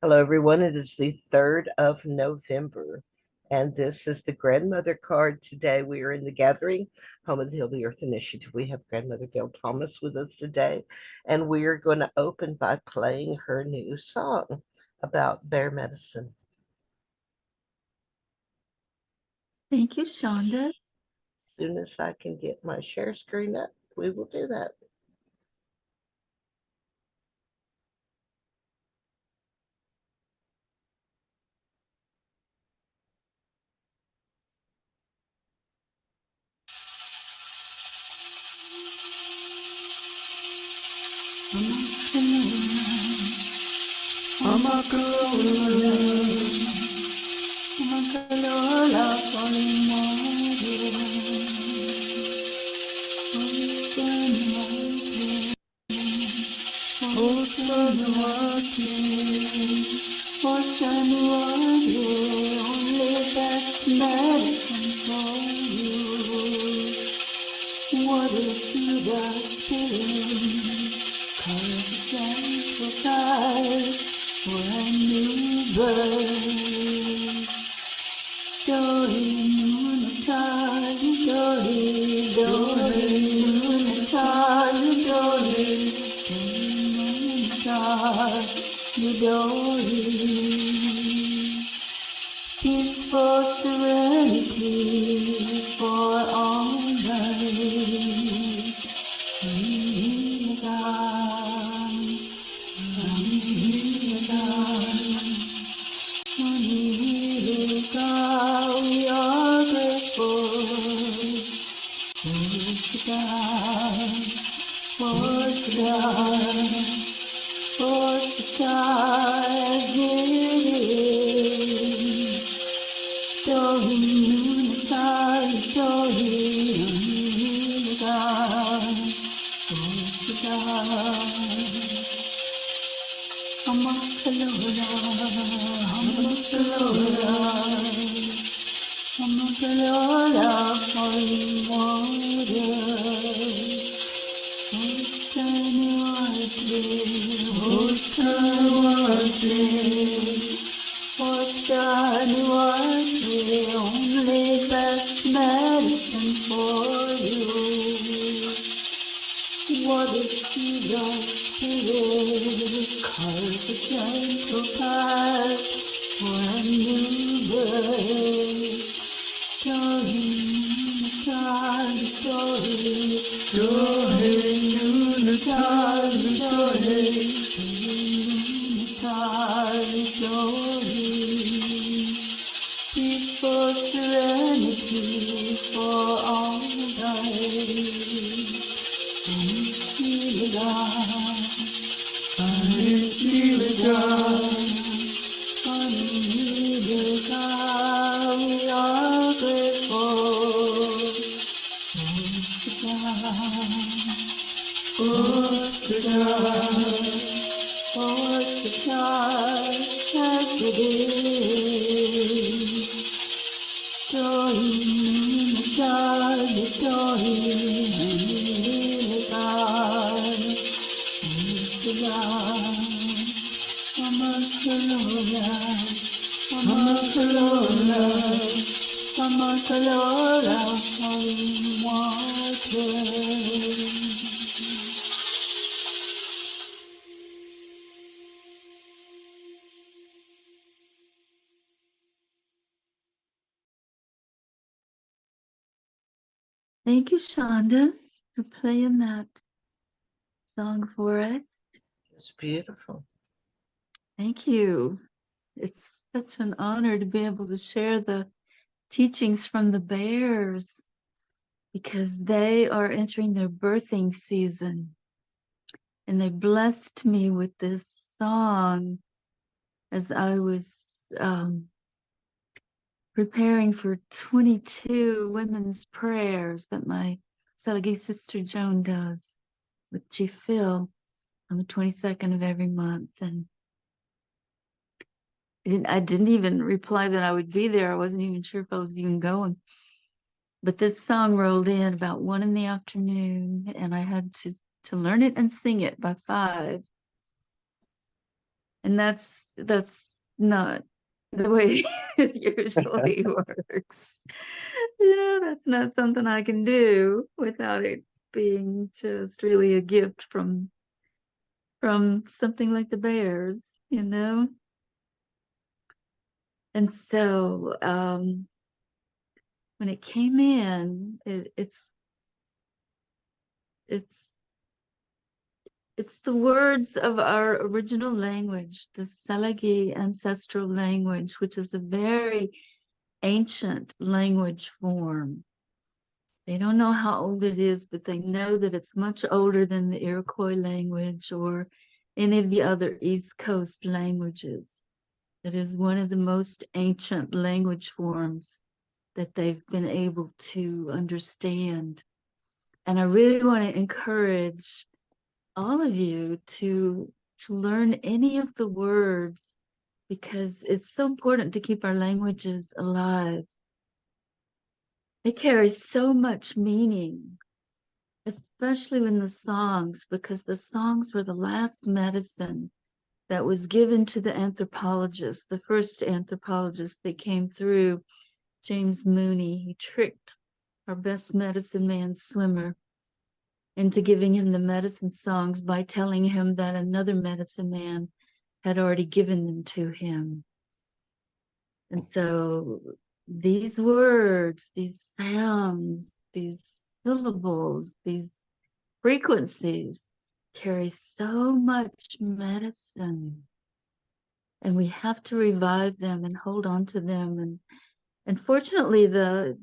Hello, everyone. It is the 3rd of November, and this is the grandmother card. Today, we are in the Gathering, Home of the Heal the Earth Initiative. We have Grandmother Gail Thomas with us today, and we are going to open by playing her new song about bear medicine. Thank you, Shonda. As soon as I can get my share screen up, we will do that. What if you got feeling? Cause gentle fire when you burn. Dori Nunatali, Dori, Dori Nunatali, Dori, Nunatali, Dori. Peaceful serenity for all night. We are grateful for the sky as it is. Only best medicine for you. What if you don't feel? Cause a gentle path when you break. Peaceful serenity for all night. Feel we are grateful. What's the God as it is? Story, Thank you, Shonda, for playing that song for us. It's beautiful. Thank you. It's such an honor to be able to share the teachings from the bears because they are entering their birthing season. And they blessed me with this song as I was preparing for 22 women's prayers that my Salagi sister Joan does with Chief Phil on the 22nd of every month. And I didn't even reply that I would be there. I wasn't even sure if I was even going. But this song rolled in about 1 PM, and I had to learn it and sing it by 5. And And that's not the way it usually works. That's not something I can do without it being just really a gift from something like the bears. And so when it came in, it's it's the words of our original language, the Salagi ancestral language, which is a very ancient language form. They don't know how old it is, but they know that it's much older than the Iroquois language or any of the other East Coast languages. It is one of the most ancient language forms that they've been able to understand. And I really want to encourage all of you to learn any of the words, because it's so important to keep our languages alive. They carry so much meaning, especially in the songs, because the songs were the last medicine that was given to the anthropologists, the first anthropologist that came through, James Mooney. He tricked our best medicine man swimmer into giving him the medicine songs by telling him that another medicine man had already given them to him. And so these words, these sounds, these syllables, these frequencies carry so much medicine. And we have to revive them and hold on to them. And fortunately, the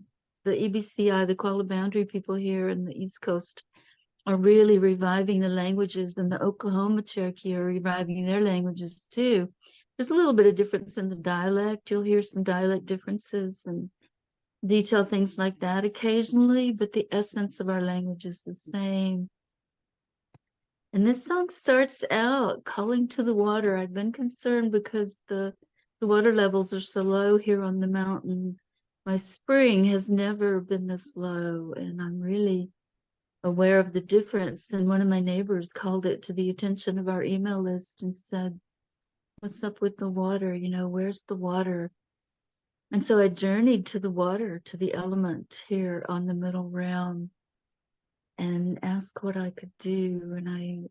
EBCI, the Koala Boundary people here in the East Coast, are really reviving the languages, and the Oklahoma Cherokee are reviving their languages too. There's a little bit of difference in the dialect. You'll hear some dialect differences and detail things like that occasionally, but the essence of our language is the same. And this song starts out calling to the water. I've been concerned because the water levels are so low here on the mountain. My spring has never been this low, and I'm really aware of the difference. And one of my neighbors called it to the attention of our email list and said, "What's up with the water? Where's the water?" And so I journeyed to the water, to the element here on the middle realm, and asked what I could do. And I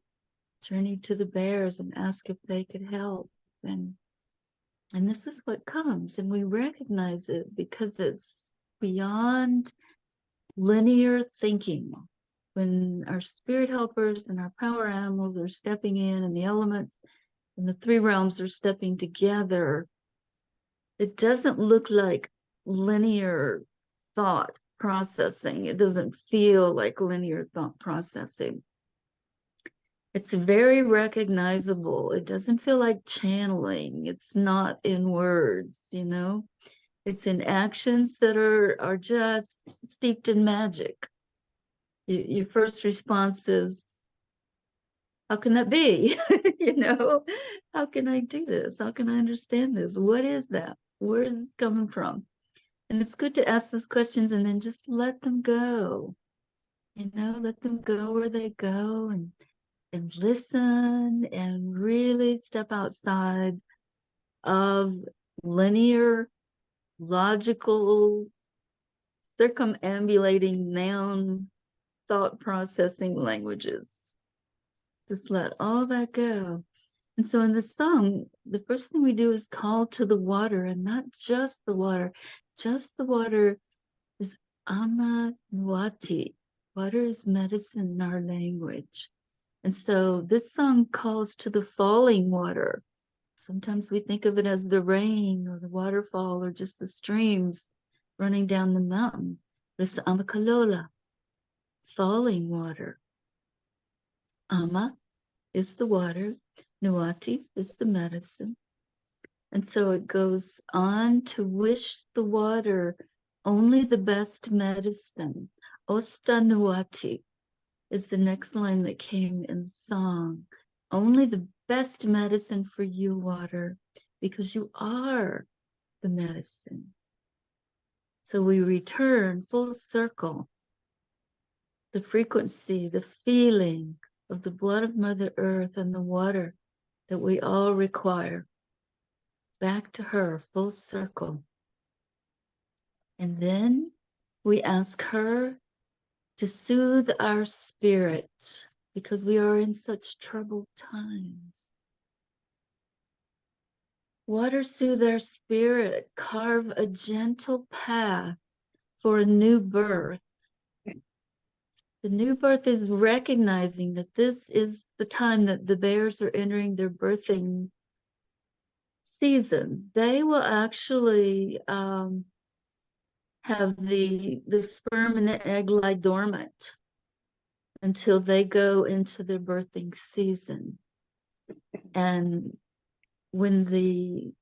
journeyed to the bears and asked if they could help. And this is what comes, and we recognize it because it's beyond linear thinking. When our spirit helpers and our power animals are stepping in, and the elements and the three realms are stepping together, it doesn't look like linear thought processing. It doesn't feel like linear thought processing. It's very recognizable. It doesn't feel like channeling. It's not in words, It's in actions that are just steeped in magic. Your first response is, how can that be? How can I do this? How can I understand this? What is that? Where is this coming from? And it's good to ask those questions and then just let them go. Let them go where they go, and listen and really step outside of linear, logical, circumambulating noun thought processing languages. Just let all that go. And so in the song, the first thing we do is call to the water, and not just the water. Just the water is Ama Nwati. Water is medicine in our language. And so this song calls to the falling water. Sometimes we think of it as the rain or the waterfall or just the streams running down the mountain. But it's Amakalola, falling water. Ama is the water. Nuati is the medicine. And so it goes on to wish the water only the best medicine. Osta Nuati is the next line that came in the song. Only the best medicine for you, water, because you are the medicine. So we return full circle. The frequency, the feeling of the blood of Mother Earth and the water that we all require. Back to her, full circle. And then we ask her to soothe our spirit because we are in such troubled times. Water soothe our spirit, carve a gentle path for a new birth. The new birth is recognizing that this is the time that the bears are entering their birthing season. They will actually have the sperm and the egg lie dormant until they go into their birthing season. And when the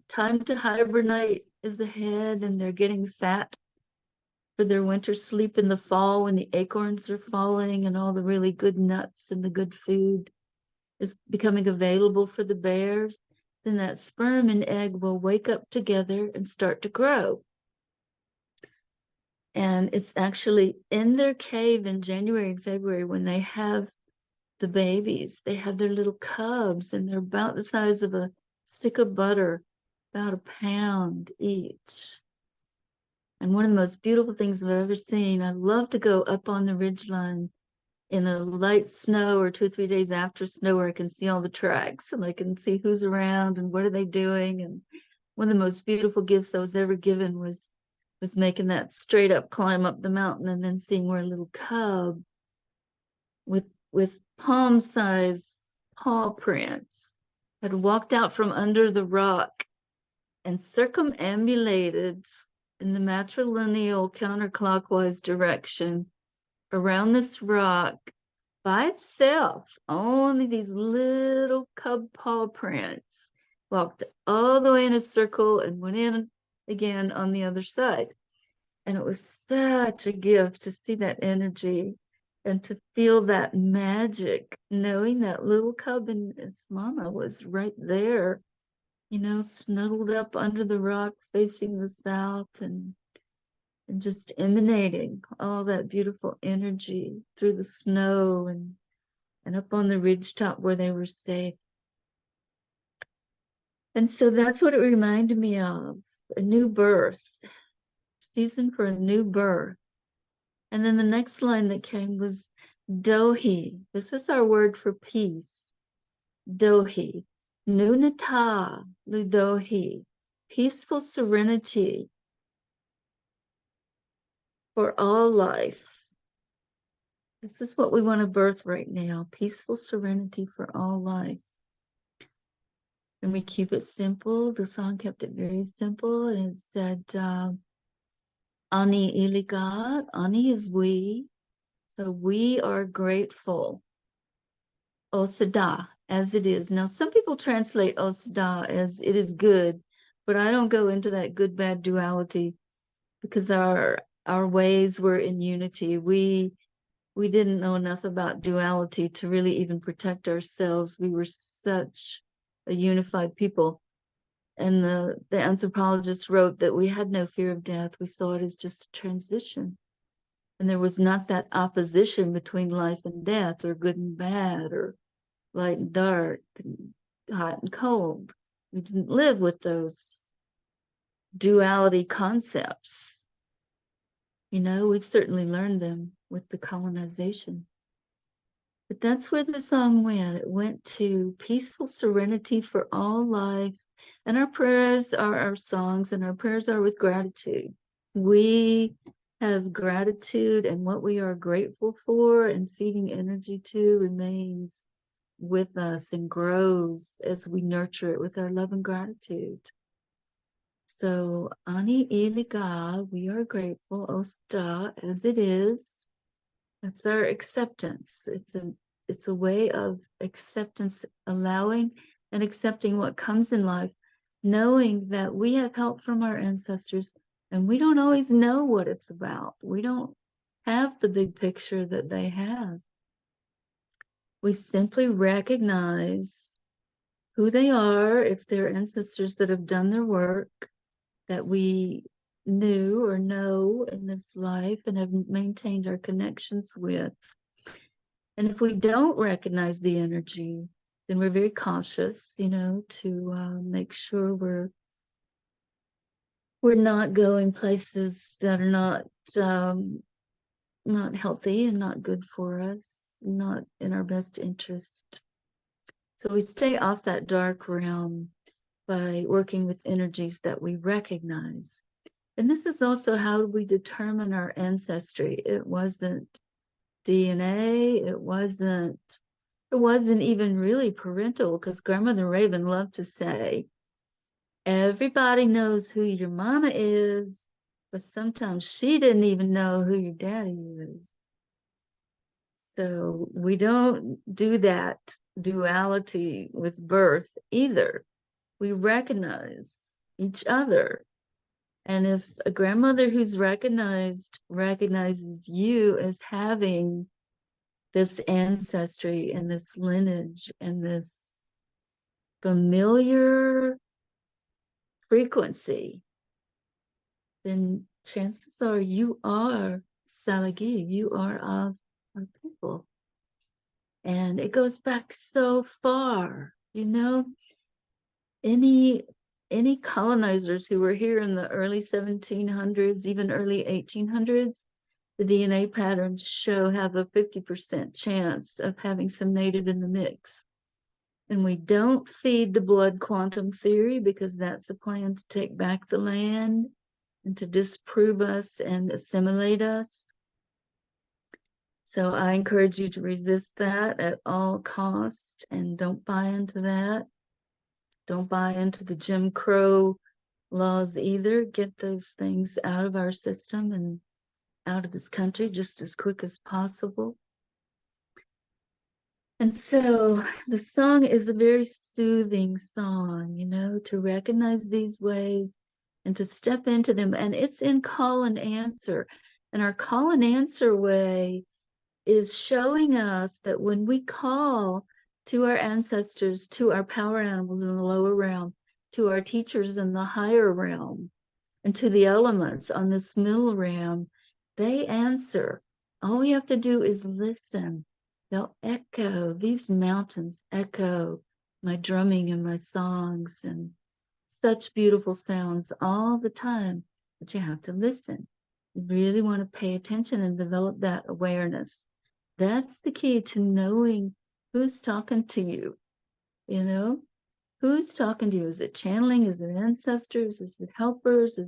time to hibernate is ahead and they're getting fat for their winter sleep in the fall, when the acorns are falling and all the really good nuts and the good food is becoming available for the bears, then that sperm and egg will wake up together and start to grow. And it's actually in their cave in January and February when they have the babies. They have their little cubs and they're about the size of a stick of butter, about a pound each. And one of the most beautiful things I've ever seen, I love to go up on the ridgeline in a light snow or 2 or 3 days after snow where I can see all the tracks and I can see who's around and what are they doing. And one of the most beautiful gifts I was ever given was making that straight up climb up the mountain and then seeing where a little cub with palm-sized paw prints had walked out from under the rock and circumambulated in the matrilineal counterclockwise direction around this rock by itself. Only these little cub paw prints walked all the way in a circle and went in again on the other side. And it was such a gift to see that energy and to feel that magic, knowing that little cub and its mama was right there, snuggled up under the rock facing the south and just emanating all that beautiful energy through the snow and up on the ridgetop where they were safe. And so that's what it reminded me of, a new birth, season for a new birth. And then the next line that came was Dohi. This is our word for peace. Dohi. Nunata Ludohi. Peaceful serenity for all life. This is what we want to birth right now. Peaceful serenity for all life. And we keep it simple. The song kept it very simple. And it said, Ani iligat. Ani is we. So we are grateful. Osada, as it is. Now, some people translate Osada as it is good, but I don't go into that good bad duality because our ways were in unity. We didn't know enough about duality to really even protect ourselves. We were such a unified people. And the anthropologist wrote that we had no fear of death. We saw it as just a transition. And there was not that opposition between life and death, or good and bad, or light and dark, and hot and cold. We didn't live with those duality concepts. We've certainly learned them with the colonization. But that's where the song went. It went to peaceful serenity for all life. And our prayers are our songs, and our prayers are with gratitude. We have gratitude, and what we are grateful for and feeding energy to remains with us and grows as we nurture it with our love and gratitude. So, Ani Iliga, we are grateful. Osta, as it is. That's our acceptance. It's a way of acceptance, allowing and accepting what comes in life, knowing that we have help from our ancestors and we don't always know what it's about. We don't have the big picture that they have. We simply recognize who they are, if they're ancestors that have done their work that we knew or know in this life and have maintained our connections with. And if we don't recognize the energy, then we're very cautious, to make sure we're not going places that are not healthy and not good for us, not in our best interest. So we stay off that dark realm by working with energies that we recognize. And this is also how we determine our ancestry. It wasn't DNA, it wasn't even really parental, because Grandmother Raven loved to say, everybody knows who your mama is, but sometimes she didn't even know who your daddy is. So we don't do that duality with birth either. We recognize each other. And if a grandmother who's recognizes you as having this ancestry and this lineage and this familiar frequency, then chances are you are Salagi, you are of our people. And it goes back so far, any colonizers who were here in the early 1700s, even early 1800s, the DNA patterns have a 50% chance of having some native in the mix. And we don't feed the blood quantum theory, because that's a plan to take back the land and to disprove us and assimilate us. So I encourage you to resist that at all costs, and don't buy into that. Don't buy into the Jim Crow laws either. Get those things out of our system and out of this country just as quick as possible. And so the song is a very soothing song, to recognize these ways and to step into them. And it's in call and answer. And our call and answer way is showing us that when we call to our ancestors, to our power animals in the lower realm, to our teachers in the higher realm, and to the elements on this middle realm, they answer. All we have to do is listen. They'll echo, these mountains echo my drumming and my songs, and such beautiful sounds all the time, but you have to listen. You really want to pay attention and develop that awareness. That's the key to knowing who's talking to you, Who's talking to you? Is it channeling? Is it ancestors? Is it helpers?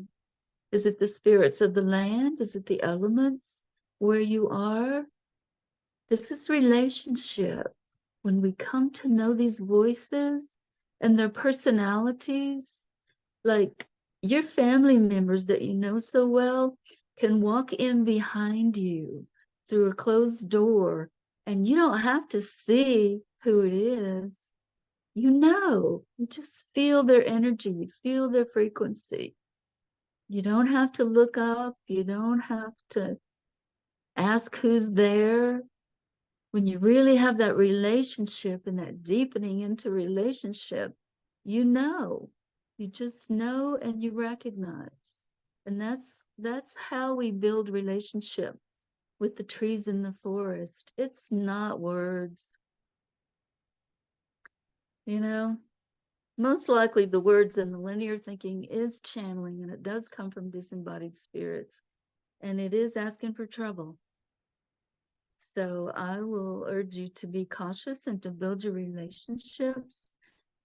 Is it the spirits of the land? Is it the elements where you are? This is relationship. When we come to know these voices and their personalities, like your family members that you know so well can walk in behind you through a closed door, and you don't have to see who it is. You just feel their energy, you feel their frequency. You don't have to look up, you don't have to ask who's there. When you really have that relationship and that deepening into relationship, you just know and you recognize. And that's how we build relationship with the trees in the forest. It's not words. Most likely the words in the linear thinking is channeling, and it does come from disembodied spirits, and it is asking for trouble. So I will urge you to be cautious and to build your relationships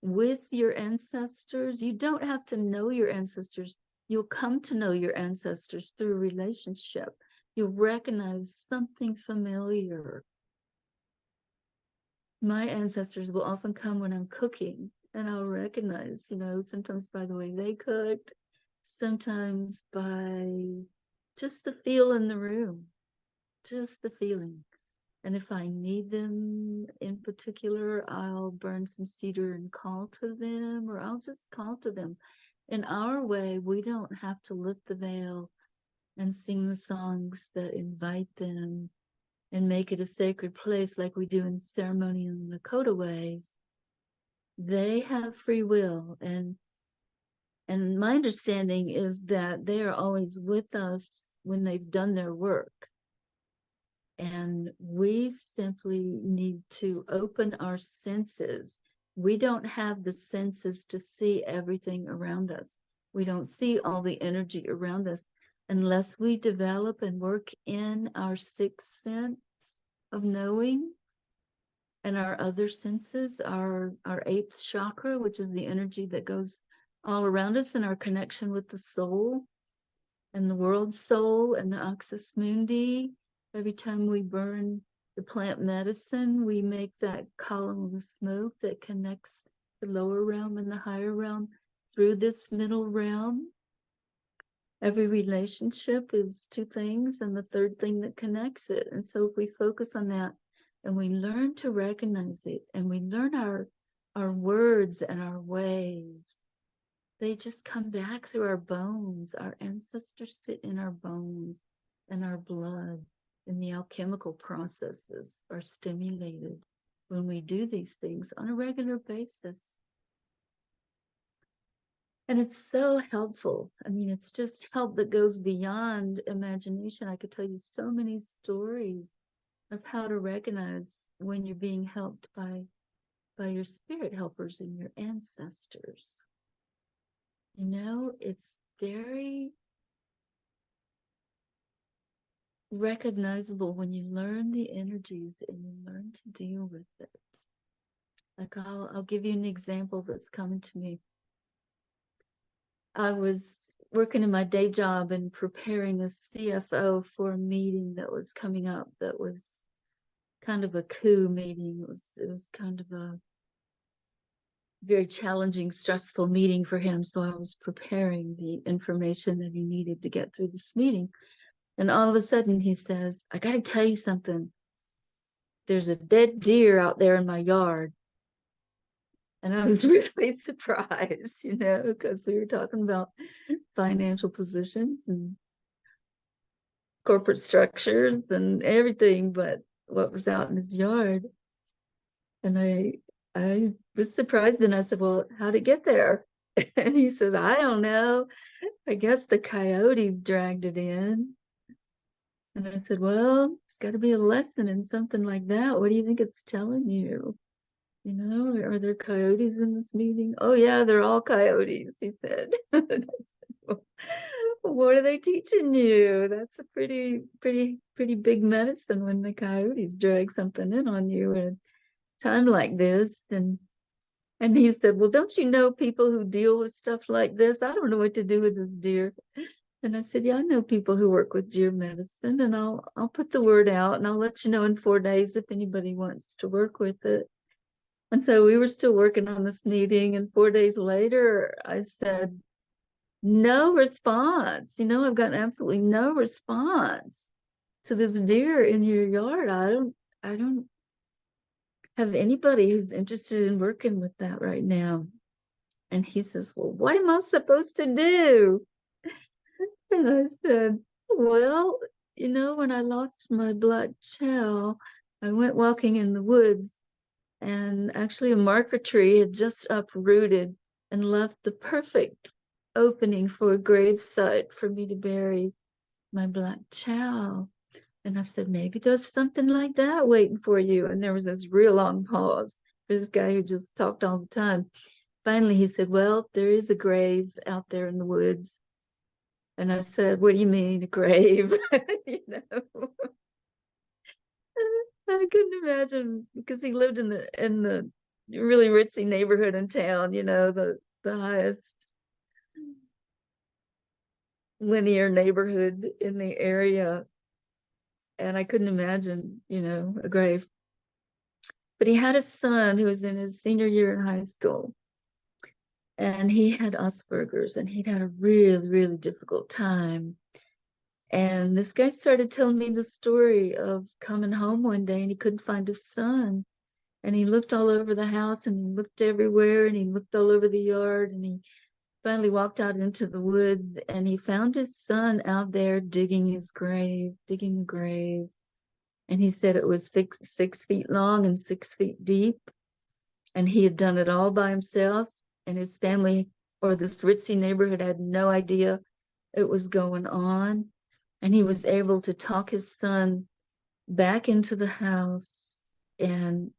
with your ancestors. You don't have to know your ancestors. You'll come to know your ancestors through a relationship. You'll recognize something familiar. My ancestors will often come when I'm cooking, and I'll recognize, sometimes by the way they cooked, sometimes by just the feel in the room, just the feeling. And if I need them in particular, I'll burn some cedar and call to them, or I'll just call to them. In our way, we don't have to lift the veil and sing the songs that invite them and make it a sacred place like we do in ceremonial Lakota ways. They have free will, and my understanding is that they are always with us when they've done their work. And we simply need to open our senses. We don't have the senses to see everything around us. We don't see all the energy around us unless we develop and work in our sixth sense of knowing, and our other senses, our eighth chakra, which is the energy that goes all around us, and our connection with the soul and the world soul and the Oxus Mundi. Every time we burn the plant medicine, we make that column of smoke that connects the lower realm and the higher realm through this middle realm. Every relationship is two things, and the third thing that connects it. And so if we focus on that and we learn to recognize it, and we learn our words and our ways, they just come back through our bones. Our ancestors sit in our bones, and our blood, and the alchemical processes are stimulated when we do these things on a regular basis. And it's so helpful. I mean, it's just help that goes beyond imagination. I could tell you so many stories of how to recognize when you're being helped by your spirit helpers and your ancestors. You know, it's very recognizable when you learn the energies and you learn to deal with it. Like I'll give you an example that's coming to me. I was working in my day job and preparing a CFO for a meeting that was coming up that was kind of a coup meeting. It was kind of a very challenging, stressful meeting for him. So I was preparing the information that he needed to get through this meeting. And all of a sudden he says, I got to tell you something. There's a dead deer out there in my yard. And I was really surprised, you know, because we were talking about financial positions and corporate structures and everything, but what was out in his yard. And I was surprised, and I said, well, how'd it get there? And he says, I don't know. I guess the coyotes dragged it in. And I said, well, it's got to be a lesson in something like that. What do you think it's telling you? You know, are there coyotes in this meeting? Oh, yeah, they're all coyotes, he said. And I said, well, what are they teaching you? That's a pretty big medicine when the coyotes drag something in on you at a time like this. And he said, well, don't you know people who deal with stuff like this? I don't know what to do with this deer. And I said, yeah, I know people who work with deer medicine, and I'll put the word out, and I'll let you know in 4 days if anybody wants to work with it. And so we were still working on this meeting, and 4 days later, I said, no response. You know, I've gotten absolutely no response to this deer in your yard. I don't have anybody who's interested in working with that right now. And he says, well, what am I supposed to do? And I said, well, you know, when I lost my black chow, I went walking in the woods, and actually a marker tree had just uprooted and left the perfect opening for a grave site for me to bury my black chow. And I said, maybe there's something like that waiting for you. And there was this real long pause for this guy who just talked all the time. Finally, he said, well, there is a grave out there in the woods. And I said, what do you mean, a grave? You know, I couldn't imagine, because he lived in the really ritzy neighborhood in town, you know, the highest linear neighborhood in the area. And I couldn't imagine, you know, a grave. But he had a son who was in his senior year in high school, and he had Asperger's, and he'd had a really difficult time. And this guy started telling me the story of coming home one day and he couldn't find his son. And he looked all over the house, and he looked everywhere, and he looked all over the yard, and he finally walked out into the woods, and he found his son out there digging his grave, digging a grave. And he said it was 6 feet long and 6 feet deep. And he had done it all by himself, and his family, or this ritzy neighborhood, had no idea it was going on. And he was able to talk his son back into the house. And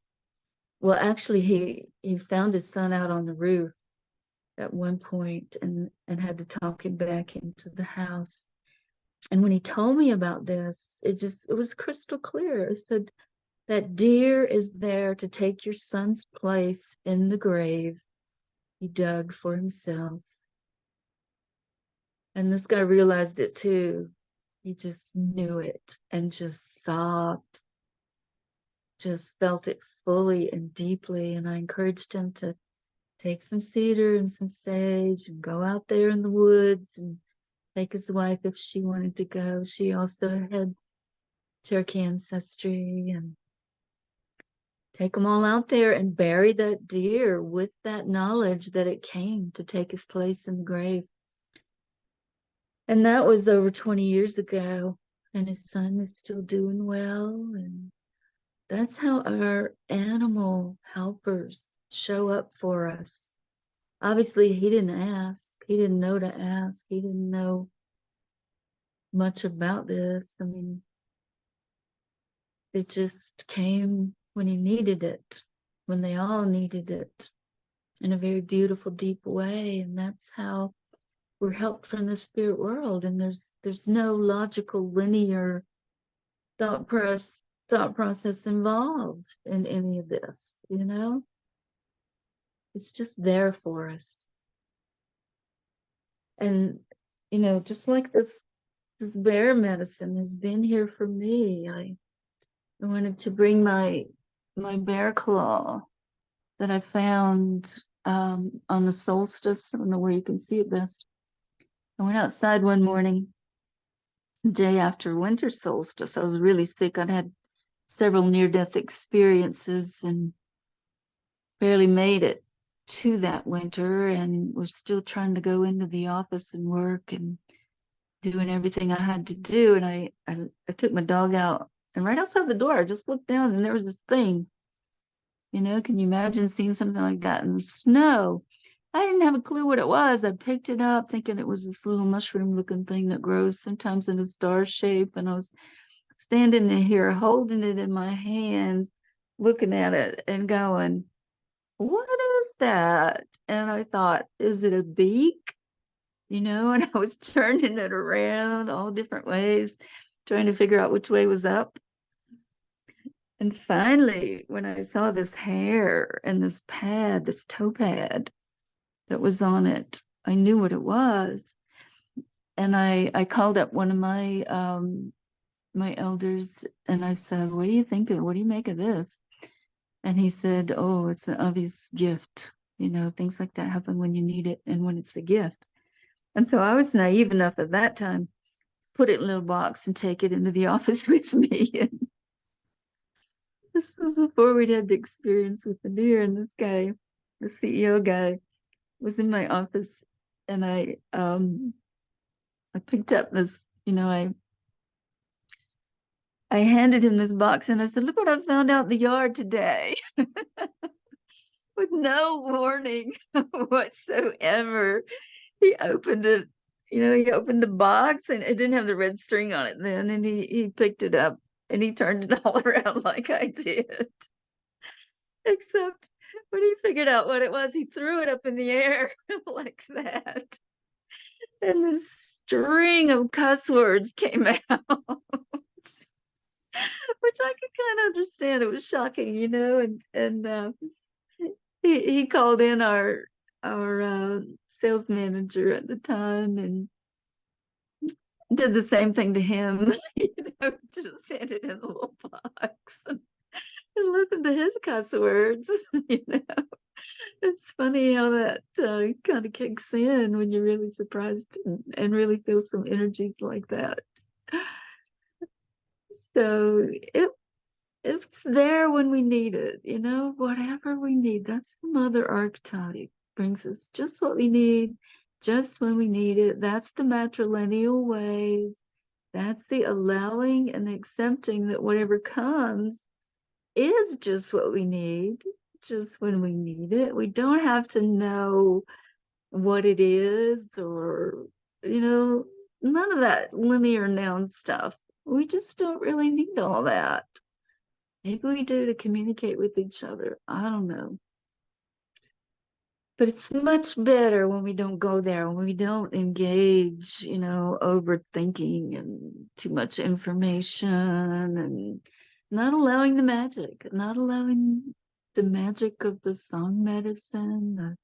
well, actually, he found his son out on the roof at one point and had to talk him back into the house. And when he told me about this, it was crystal clear. It said that deer is there to take your son's place in the grave he dug for himself. And this guy realized it too. He just knew it and just sobbed, just felt it fully and deeply. And I encouraged him to take some cedar and some sage and go out there in the woods and take his wife if she wanted to go. She also had Cherokee ancestry, and take them all out there and bury that deer with that knowledge that it came to take his place in the grave. And that was over 20 years ago, and his son is still doing well. And that's how our animal helpers show up for us. Obviously, he didn't ask. He didn't know to ask. He didn't know much about this. I mean, it just came when he needed it, when they all needed it, in a very beautiful, deep way. And that's how we're helped from the spirit world. And there's no logical, linear thought process involved in any of this, you know? It's just there for us. And, you know, just like this bear medicine has been here for me. I wanted to bring my bear claw that I found on the solstice. I don't know where you can see it best. I went outside one morning, day after winter solstice. I was really sick. I'd had several near-death experiences and barely made it to that winter, and was still trying to go into the office and work and doing everything I had to do. And I took my dog out, and right outside the door, I just looked down and there was this thing. You know, can you imagine seeing something like that in the snow? I didn't have a clue what it was. I picked it up thinking it was this little mushroom looking thing that grows sometimes in a star shape. And I was standing in here holding it in my hand, looking at it and going, what is that? And I thought, is it a beak? You know, and I was turning it around all different ways, trying to figure out which way was up. And finally, when I saw this hair and this pad, this toe pad that was on it, I knew what it was. And I called up one of my elders and I said, what do you think of, what do you make of this? And he said, oh, it's an obvious gift. You know, things like that happen when you need it and when it's a gift. And so I was naive enough at that time to put it in a little box and take it into the office with me. And this was before we'd had the experience with the deer. And this guy, the CEO guy, was in my office, and I picked up this, you know, I handed him this box and I said, look what I found out in the yard today. With no warning whatsoever. He opened it, you know, he opened the box and it didn't have the red string on it then. And he picked it up and he turned it all around like I did. Except when he figured out what it was, he threw it up in the air like that. And this string of cuss words came out, which I could kind of understand. It was shocking, you know, and he called in our sales manager at the time and did the same thing to him, you know, just handed in a little box and listened to his cuss words, you know. It's funny how that kind of kicks in when you're really surprised and really feel some energies like that. So it's there when we need it, you know, whatever we need. That's the mother archetype. Brings us just what we need, just when we need it. That's the matrilineal ways. That's the allowing and accepting that whatever comes is just what we need, just when we need it. We don't have to know what it is or, you know, none of that linear noun stuff. We just don't really need all that. Maybe we do to communicate with each other. I don't know. But it's much better when we don't go there, when we don't engage, overthinking and too much information and not allowing the magic of the song medicine,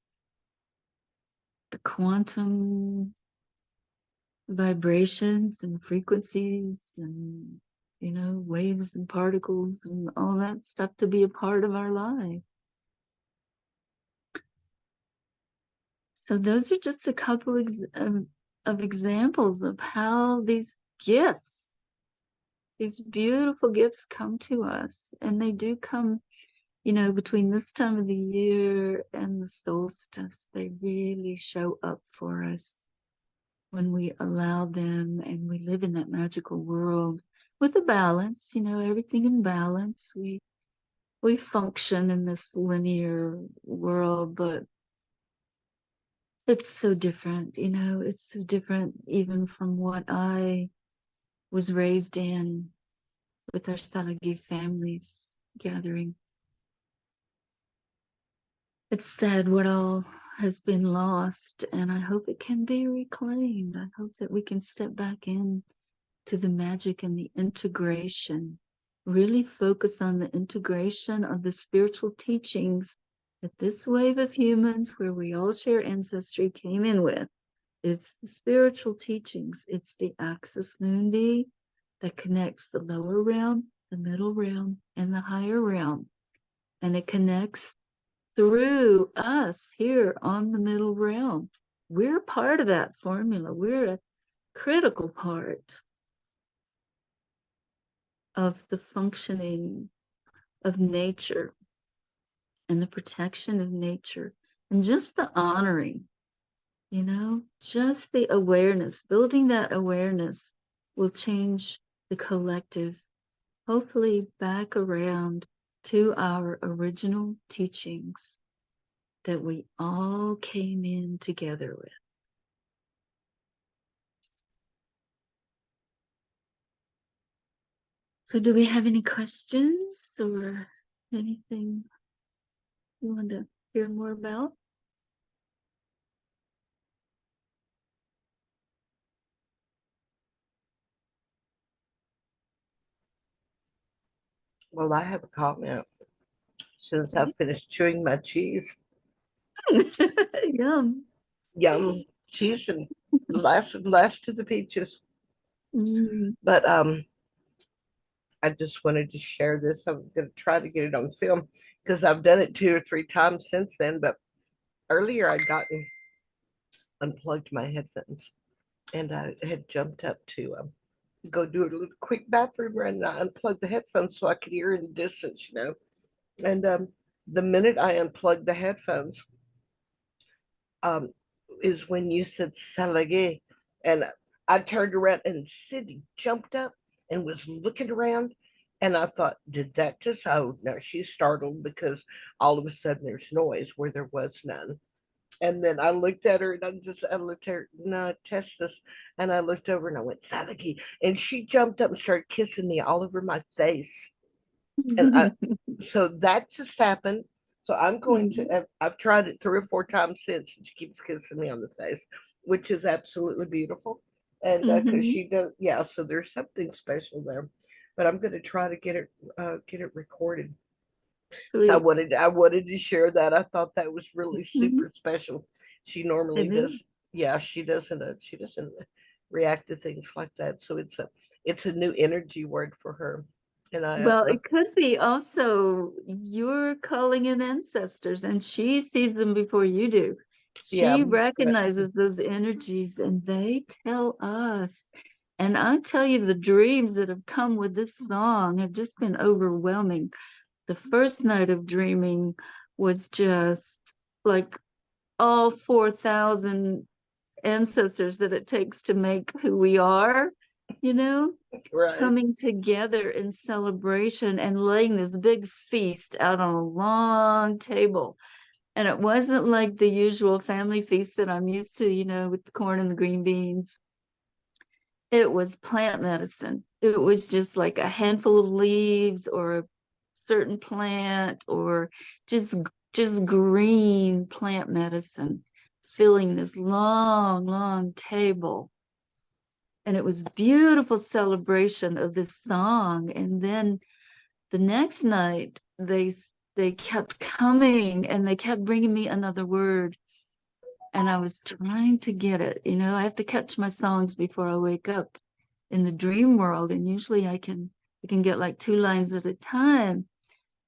the quantum vibrations and frequencies and, waves and particles and all that stuff to be a part of our life. So those are just a couple of examples of how these beautiful gifts come to us. And they do come, between this time of the year and the solstice. They really show up for us when we allow them and we live in that magical world with a balance, everything in balance. We function in this linear world, but it's so different, it's so different even from what I was raised in with our Salagi families gathering. It's sad what all has been lost, and I hope it can be reclaimed. I hope that we can step back in to the magic and the integration, really focus on the integration of the spiritual teachings that this wave of humans, where we all share ancestry, came in with. It's the spiritual teachings. It's the axis mundi that connects the lower realm, the middle realm, and the higher realm. And it connects through us here on the middle realm. We're part of that formula. We're a critical part of the functioning of nature and the protection of nature and just the honoring, just the awareness. Building that awareness will change the collective, hopefully back around to our original teachings that we all came in together with. So do we have any questions or anything you want to hear more about? Well, I have a comment. Since I've finished chewing my cheese, Yum. yum, cheese and last of the peaches. Mm. But I just wanted to share this. I'm going to try to get it on film because I've done it 2 or 3 times since then. But earlier I'd gotten unplugged my headphones and I had jumped up to go do a little quick bathroom run and I unplugged the headphones so I could hear in the distance. And the minute I unplugged the headphones, um, is when you said salage. And I turned around and Sydney jumped up and was looking around. And I thought, did that just, oh no, she's startled because all of a sudden there's noise where there was none. And then I looked at her and I looked at her, no, test this. And I looked over and I went, Salagi. And she jumped up and started kissing me all over my face. And so that just happened. So I'm going to, I've tried it 3 or 4 times since, and she keeps kissing me on the face, which is absolutely beautiful. And because she does, yeah, so there's something special there. But I'm going to try to get it recorded. So Sweet. I wanted to share that. I thought that was really super special. She normally It is. does, yeah, she doesn't react to things like that. So it's a new energy word for her. And Well, it could be also you're calling in ancestors and she sees them before you do. yeah, She recognizes those energies and they tell us. And I tell you, the dreams that have come with this song have just been overwhelming. The first night of dreaming was just like all 4,000 ancestors that it takes to make who we are, you know? right. Coming together in celebration and laying this big feast out on a long table. And it wasn't like the usual family feast that I'm used to, with the corn and the green beans. it was plant medicine. It was just like a handful of leaves or a certain plant or just just green plant medicine filling this long, long table. And it was beautiful celebration of this song. And then the next night they kept coming and they kept bringing me another word, and I was trying to get it. I have to catch my songs before I wake up in the dream world, and usually I can get like two lines at a time,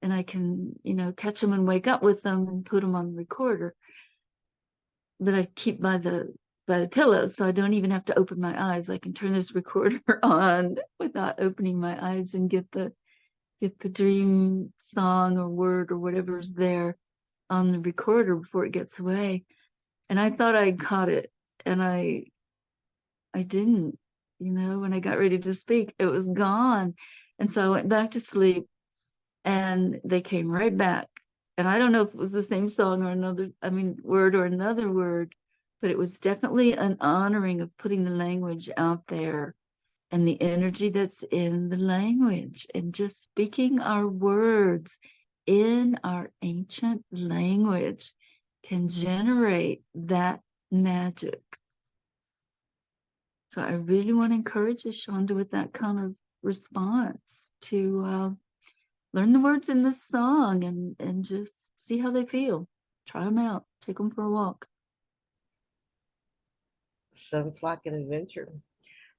and I can catch them and wake up with them and put them on the recorder. But I keep by the pillow, so I don't even have to open my eyes. I can turn this recorder on without opening my eyes and get the dream song or word or whatever's there on the recorder before it gets away. And I thought I caught it, and I didn't. When I got ready to speak, it was gone. And so I went back to sleep, and they came right back. And I don't know if it was the same song or word or another word, but it was definitely an honoring of putting the language out there and the energy that's in the language and just speaking our words in our ancient language can generate that magic. So I really want to encourage you, Shonda, with that kind of response to learn the words in this song and just see how they feel. Try them out. Take them for a walk. Sounds like an adventure.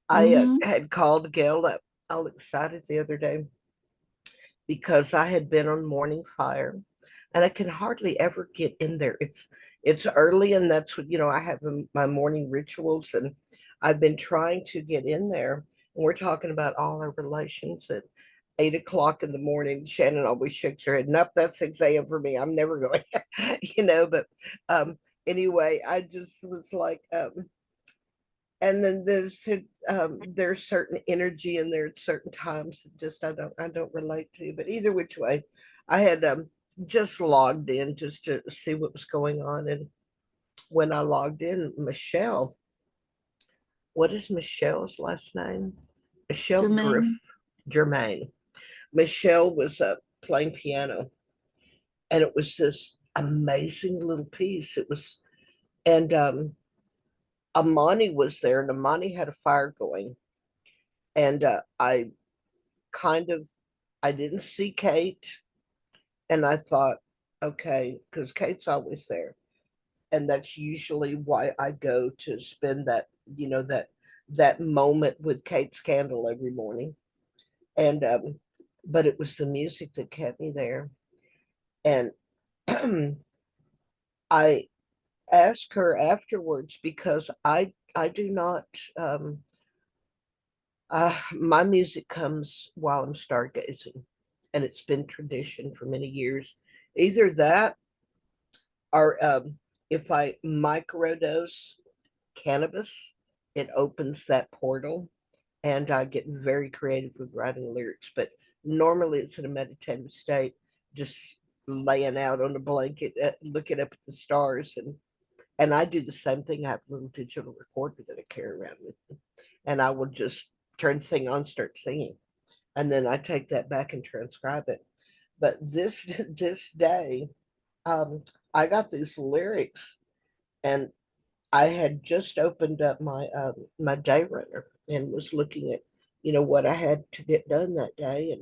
I Mm-hmm. had called Gail up all excited the other day because I had been on Morning Fire, and I can hardly ever get in there. It's early, and that's what I have my morning rituals, and I've been trying to get in there. And we're talking about all our relations at 8 o'clock in the morning. Shannon always shakes her head. Nope, that's 6 a.m. for me. I'm never going, But um, anyway, I just was like, and then there's certain energy in there at certain times that just I don't relate to. But either which way, I had just logged in just to see what was going on, and when I logged in, Michelle, what is Michelle's last name? Michelle Griff Jermaine. Germain. Michelle was playing piano, and it was this amazing little piece. It was, and Amani was there, and Amani had a fire going, and kind of I didn't see Kate, and I thought, okay, because Kate's always there, and that's usually why I go to spend that moment with Kate's candle every morning. And but it was the music that kept me there, and I asked her afterwards because I do not my music comes while I'm stargazing, and it's been tradition for many years. Either that or if I microdose cannabis, it opens that portal, and I get very creative with writing lyrics. But normally it's in a meditative state, just laying out on a blanket, looking up at the stars, and I do the same thing. I have a little digital recorder that I carry around with me, and I will just turn the thing on, start singing, and then I take that back and transcribe it. But this this day, um, I got these lyrics, and I had just opened up my day runner and was looking at what I had to get done that day,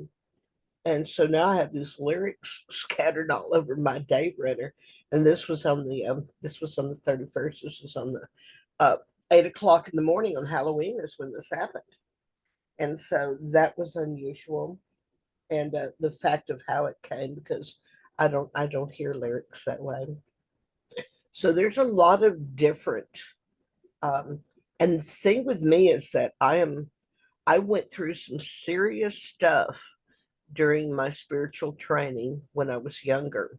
and so now I have these lyrics scattered all over my day runner. And this was on the 31st. This was on the 8 o'clock in the morning on Halloween is when this happened. And so that was unusual. And the fact of how it came, because I don't hear lyrics that way. So there's a lot of different um and the thing with me is that I went through some serious stuff during my spiritual training when I was younger,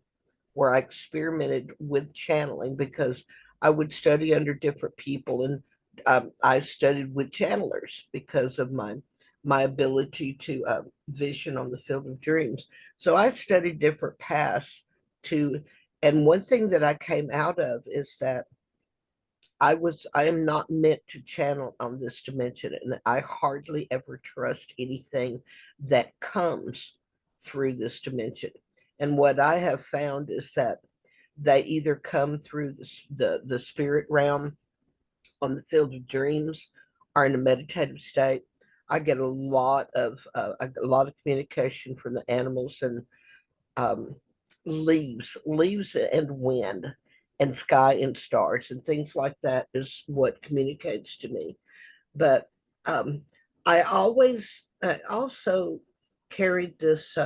where I experimented with channeling because I would study under different people, and I studied with channelers because of my ability to vision on the field of dreams. So I studied different paths to, and one thing that I came out of is that I am not meant to channel on this dimension, and I hardly ever trust anything that comes through this dimension. And what I have found is that they either come through the spirit realm on the field of dreams or in a meditative state. I get a lot of communication from the animals and um, leaves and wind and sky and stars and things like that is what communicates to me. But um, I also carried this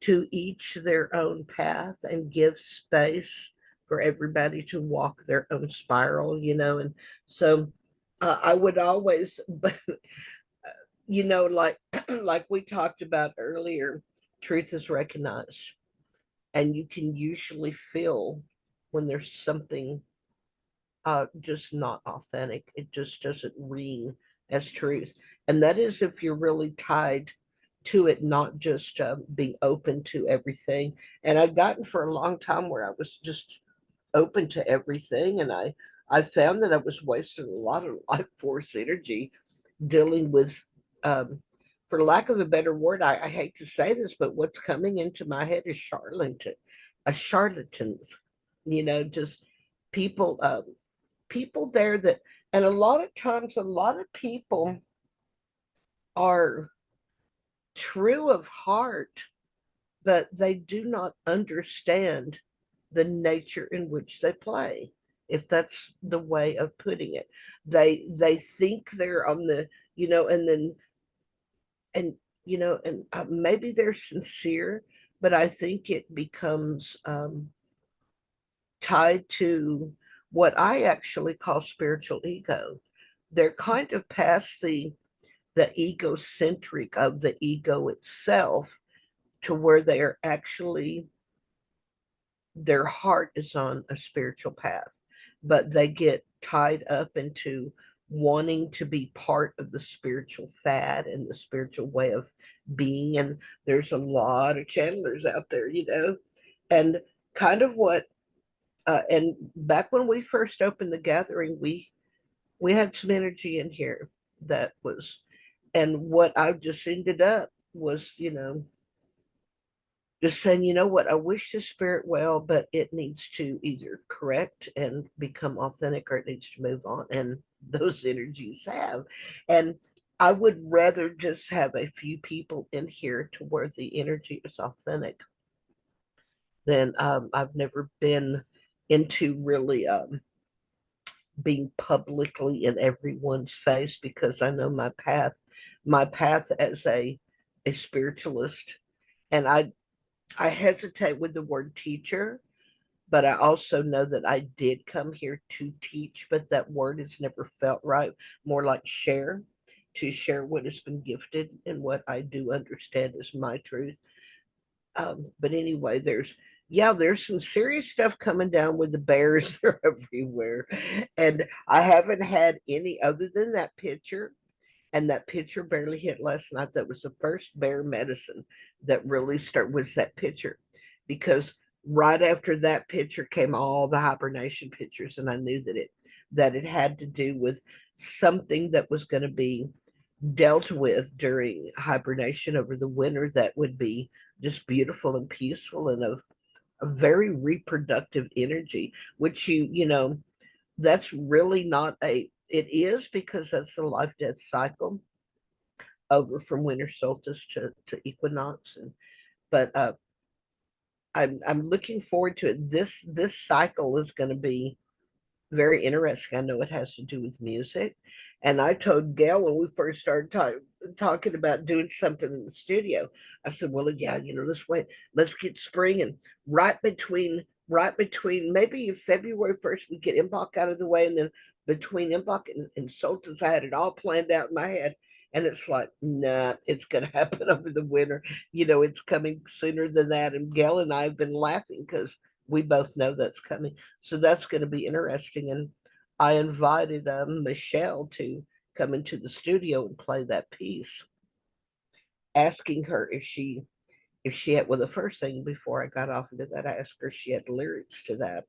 to each their own path and give space for everybody to walk their own spiral, and so I would always, but like like we talked about earlier, truth is recognized, and you can usually feel when there's something just not authentic. It just doesn't ring as truth. And that is if you're really tied to it, not just being open to everything. And I'd gotten for a long time where I was just open to everything. And I found that I was wasting a lot of life force energy dealing with, um, for lack of a better word, I hate to say this, but what's coming into my head is a charlatan, just people, people there that, and a lot of times, a lot of people are true of heart, but they do not understand the nature in which they play, if that's the way of putting it. They think they're on the, and then and and maybe they're sincere, but I think it becomes tied to what I actually call spiritual ego. They're kind of past the egocentric of the ego itself, to where they are actually, their heart is on a spiritual path, but they get tied up into wanting to be part of the spiritual fad and the spiritual way of being. And there's a lot of channelers out there, and kind of what, and back when we first opened the gathering, we had some energy in here that was, and what I just ended up was, just saying, you know what, I wish the spirit well, but it needs to either correct and become authentic, or it needs to move on. And those energies have. And I would rather just have a few people in here to where the energy is authentic than, I've never been into really being publicly in everyone's face, because I know my path as a spiritualist. And I hesitate with the word teacher, but I also know that I did come here to teach, but that word has never felt right. More like share, to share what has been gifted and what I do understand is my truth. But anyway, there's some serious stuff coming down with the bears. They're everywhere. And I haven't had any other than that picture. And that picture barely hit last night. That was the first bear medicine that really started, was that picture. Because right after that picture came all the hibernation pictures, and I knew that it had to do with something that was going to be dealt with during hibernation over the winter, that would be just beautiful and peaceful and of a very reproductive energy, which that's really not a, it is, because that's the life death cycle over from winter solstice to equinox. And but I'm looking forward to it. This cycle is going to be very interesting. I know it has to do with music. And I told Gail when we first started talking about doing something in the studio, I said, well, yeah, let's wait, let's get spring, and right between maybe February 1st, we get Imbolc out of the way. And then between Imbolc and Solstice, I had it all planned out in my head. And it's like, nah, it's going to happen over the winter. It's coming sooner than that. And Gail and I have been laughing because we both know that's coming. So that's going to be interesting. And I invited Michelle to come into the studio and play that piece, asking her if she had, well, the first thing before I got off into that, I asked her if she had lyrics to that.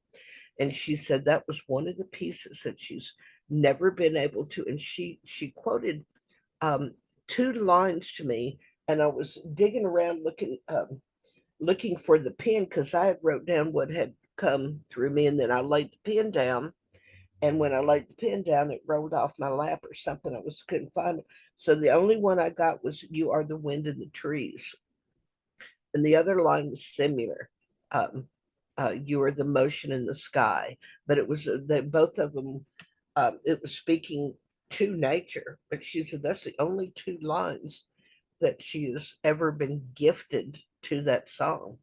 And she said that was one of the pieces that she's never been able to. And she quoted um, two lines to me, and I was digging around looking for the pen because I had wrote down what had come through me, and then I laid the pen down. And when I laid the pen down, it rolled off my lap or something. I was couldn't find it. So the only one I got was "You are the wind in the trees," and the other line was similar. Um, you are the motion in the sky, but it was that both of them. It was speaking to nature, but she said that's the only two lines that she has ever been gifted to that song.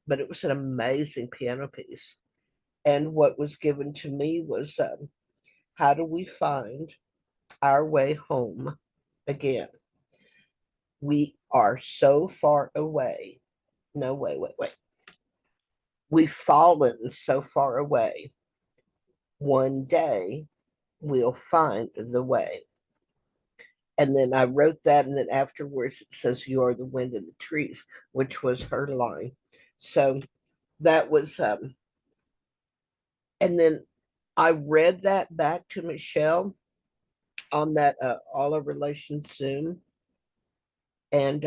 But it was an amazing piano piece. And what was given to me was how do we find our way home again? We are so far away. No, wait. We've fallen so far away. One day we'll find the way. And then I wrote that, and then afterwards it says, "You are the wind in the trees," which was her line. So that was, and then I read that back to Michelle on that All Our Relations Zoom. And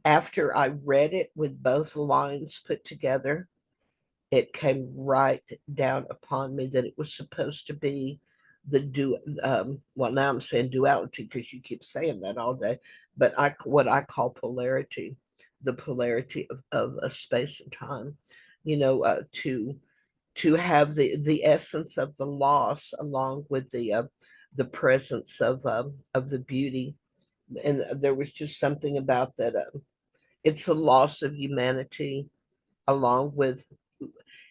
after I read it with both lines put together, it came right down upon me that it was supposed to be the well, now I'm saying duality because you keep saying that all day, but what I call polarity, the polarity of a space and time, to have the essence of the loss along with the presence of the beauty. And there was just something about that. It's a loss of humanity along with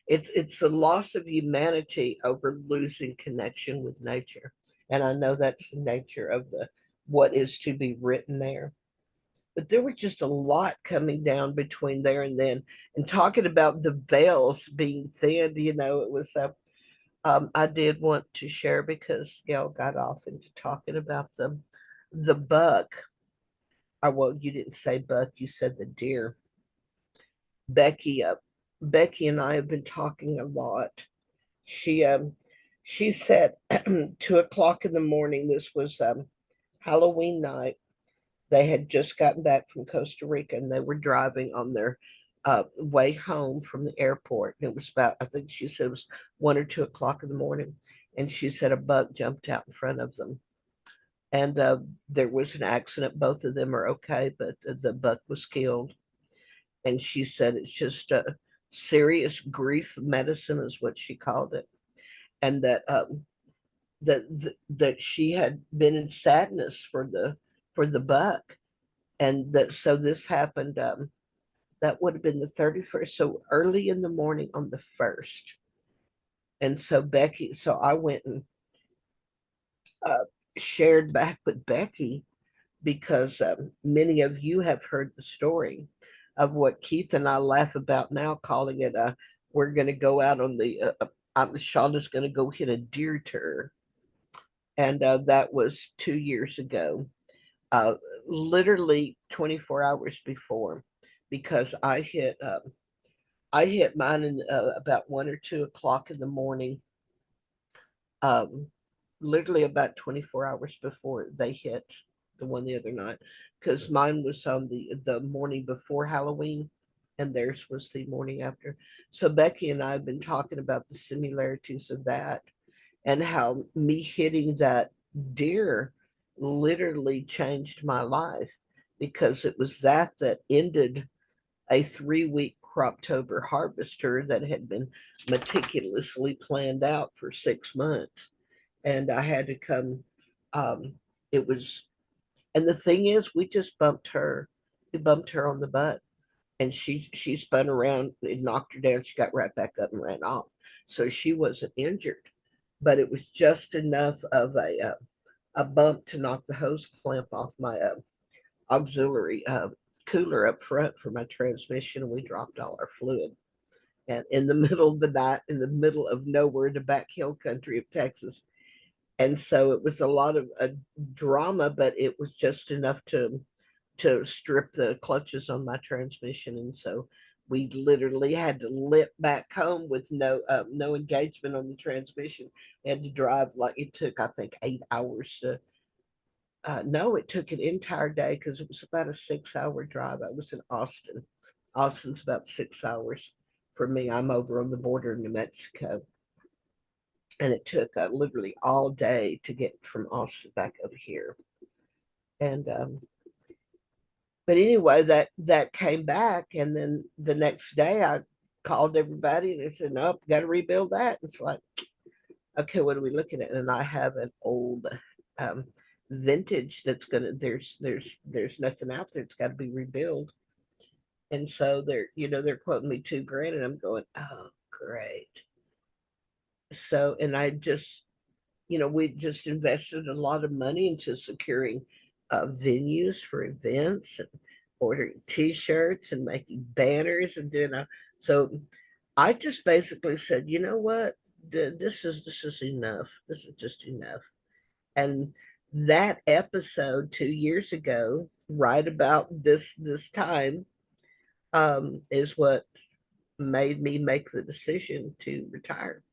it's a loss of humanity over losing connection with nature. And I know that's the nature of the what is to be written there. But there was just a lot coming down between there and then, and talking about the veils being thin. It was I did want to share because Gail got off into talking about the buck. Or well, you didn't say buck, you said the deer. Becky Becky and I have been talking a lot. She said 2 o'clock in the morning. This was Halloween night. They had just gotten back from Costa Rica and they were driving on their way home from the airport. And it was about, I think she said it was 1 or 2 o'clock in the morning. And she said a buck jumped out in front of them. And there was an accident. Both of them are okay, but the buck was killed. And she said it's just a serious grief medicine, is what she called it, and that she had been in sadness for the buck, and that so this happened. That would have been the 31st, so early in the morning on the first. And so I went and uh, shared back with Becky because many of you have heard the story of what Keith and I laugh about now, calling it we're going to go out on the Shonda's going to go hit a deer tour, and that was 2 years ago, uh, literally 24 hours before, because I hit mine in about 1 or 2 o'clock in the morning, um, literally about 24 hours before they hit the one the other night, because mine was on the morning before Halloween and theirs was the morning after. So Becky and I have been talking about the similarities of that and how me hitting that deer literally changed my life, because it was that ended a 3 week Croptober harvester that had been meticulously planned out for 6 months. And I had to come. It was, and the thing is, we just bumped her. We bumped her on the butt, and she spun around. It knocked her down. She got right back up and ran off. So she wasn't injured, but it was just enough of a bump to knock the hose clamp off my auxiliary cooler up front for my transmission, and we dropped all our fluid. And in the middle of the night, in the middle of nowhere, the back hill country of Texas. And so it was a lot of drama, but it was just enough to strip the clutches on my transmission. And so We literally had to limp back home with no engagement on the transmission. We had to drive, like it took, I think, 8 hours to. No, it took an entire day because it was about a 6 hour drive. I was in Austin. Austin's about 6 hours for me. I'm over on the border of New Mexico, and it took literally all day to get from Austin back over here. And but anyway, that came back, and then the next day I called everybody and they said, "Nope, got to rebuild that." It's like, okay, what are we looking at? And I have an old um, vintage that's gonna. There's nothing out there. It's got to be rebuilt. And so they're quoting me 2 grand, and I'm going, oh, great. So, and I just, we just invested a lot of money into securing venues for events and ordering T-shirts and making banners and doing a. So, I just basically said, you know what, this is enough. This is just enough. And that episode 2 years ago, right about this time, is what made me make the decision to retire.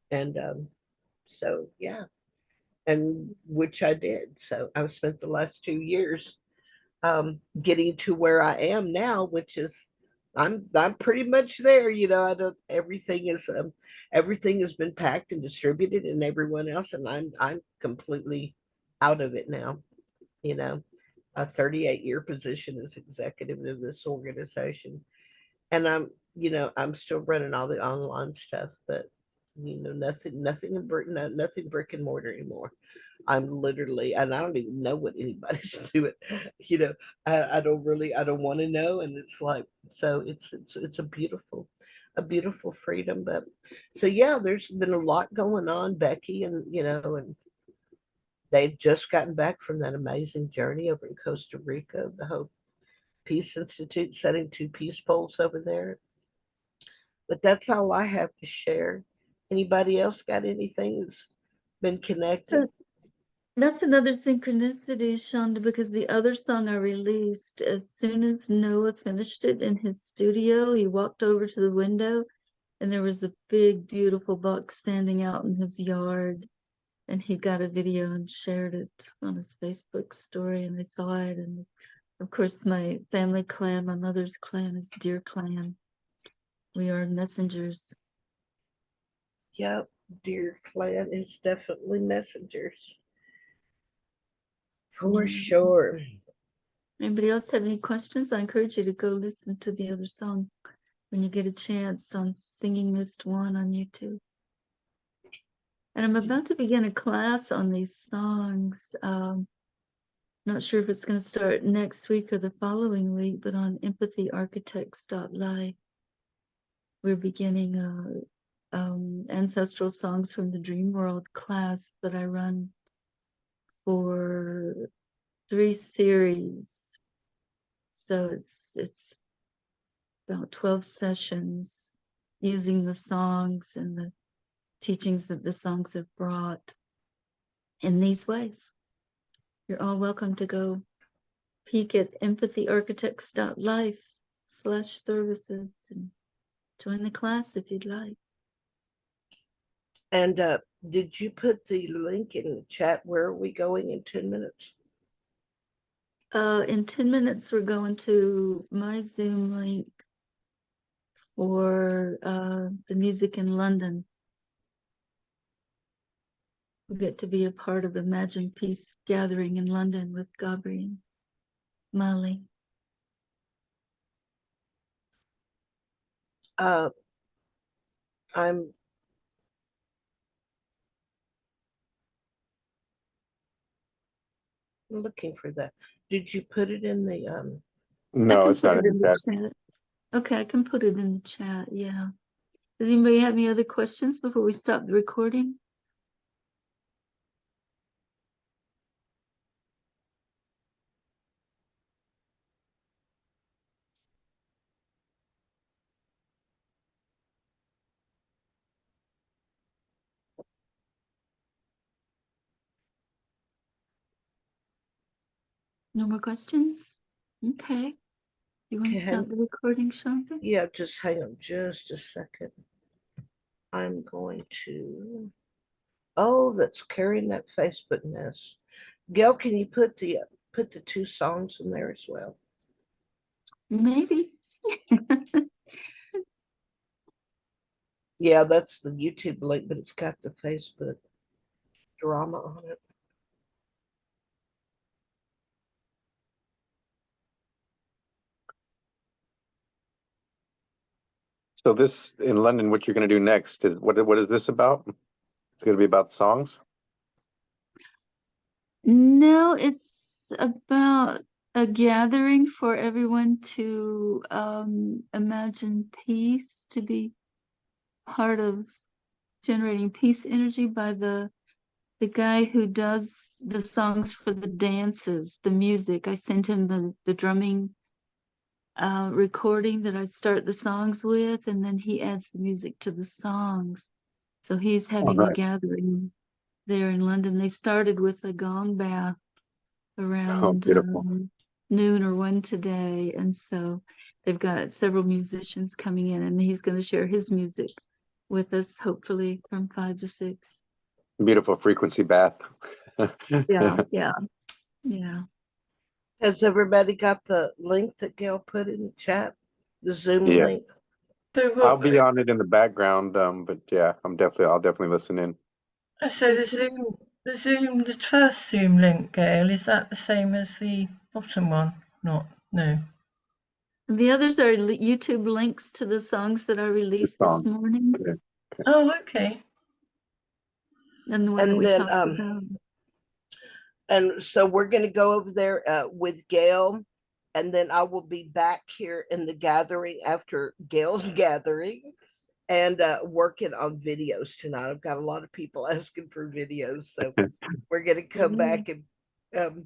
And so, yeah, and which I did. So I've spent the last 2 years getting to where I am now, which is I'm pretty much there. I don't everything has been packed and distributed and everyone else, and I'm completely out of it now. You know, a 38-year position as executive of this organization, and I'm still running all the online stuff, but nothing in brick, no, nothing brick and mortar anymore. I'm literally, and I don't even know what anybody's doing. You know, I don't want to know, and it's like, so it's a beautiful freedom. But so yeah, there's been a lot going on, Becky, and and they've just gotten back from that amazing journey over in Costa Rica, the Hope Peace Institute, setting 2 peace poles over there. But that's all I have to share. Anybody else got anything that's been connected? Uh, That's another synchronicity, Shonda, because the other song I released, as soon as Noah finished it in his studio, he walked over to the window and there was a big, beautiful buck standing out in his yard. And he got a video and shared it on his Facebook story, and I saw it. And of course, my family clan, my mother's clan is Deer Clan. We are messengers. Yep, Deer Clan is definitely messengers for Yeah. sure. Anybody else have any questions? I encourage you to go listen to the other song when you get a chance on Singing Mist 1 on YouTube. And I'm about to begin a class on these songs. Not sure if it's going to start next week or the following week, but on empathyarchitects.live, we're beginning ancestral songs from the Dream World class that I run for 3 series. So it's about 12 sessions using the songs and the teachings that the songs have brought in these ways. You're all welcome to go peek at empathyarchitects.life/services and join the class if you'd like. And did you put the link in the chat? Where are we going in 10 minutes? In 10 minutes, we're going to my Zoom link for the music in London. We get to be a part of Imagine Peace gathering in London with Gabriel Mali. Uh, I'm looking for that. Did you put it in the No, it's not in the chat. Chat. Okay, I can put it in the chat. Yeah. Does anybody have any other questions before we stop the recording? No more questions? Okay. You want to Can- start the recording, Shanta? Yeah, just hang on just a second. I'm going to, oh, that's carrying that Facebook mess. Gail, can you put the 2 songs in there as well? Maybe. Yeah, that's the YouTube link, but it's got the Facebook drama on it. So this in London, what you're going to do next is what is this about? It's going to be about songs. No, it's about a gathering for everyone to imagine peace, to be part of generating peace energy by the guy who does the songs for the dances, the music. I sent him the drumming recording that I start the songs with, and then he adds the music to the songs. So he's having a nice. gathering there in London. They started with a gong bath around beautiful. noon or 1 today, and so they've got several musicians coming in, and he's going to share his music with us, hopefully from 5 to 6. Beautiful frequency bath. Yeah, yeah, yeah. Has everybody got the link that Gail put in the chat? The Zoom Yeah. link? So I'll what? be on it in the background, but yeah, I'll definitely listen in. So the first Zoom link, Gail, is that the same as the bottom one? Not, no. The others are YouTube links to the songs that I released this song. morning, Oh, okay. and the one that And we then, talked about. and so we're going to go over there with Gail, and then I will be back here in the gathering after Gail's gathering and working on videos tonight. I've got a lot of people asking for videos, so we're going to come back and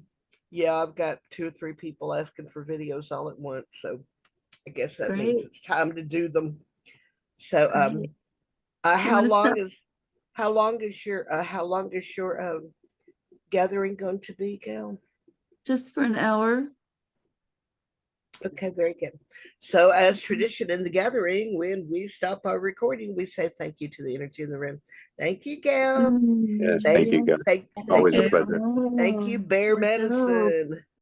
yeah, I've got 2 or 3 people asking for videos all at once, so I guess that means Great. it's time to do them. So Great. how wanna long stop? is your gathering going to be, Gail? Just for an hour. Okay, very good. So as tradition in the gathering, when we stop our recording, we say thank you to the energy in the room. Thank you, Gail. Yes, thank you, Gail. Thank Always a you. pleasure. you, Bear Let go. Medicine.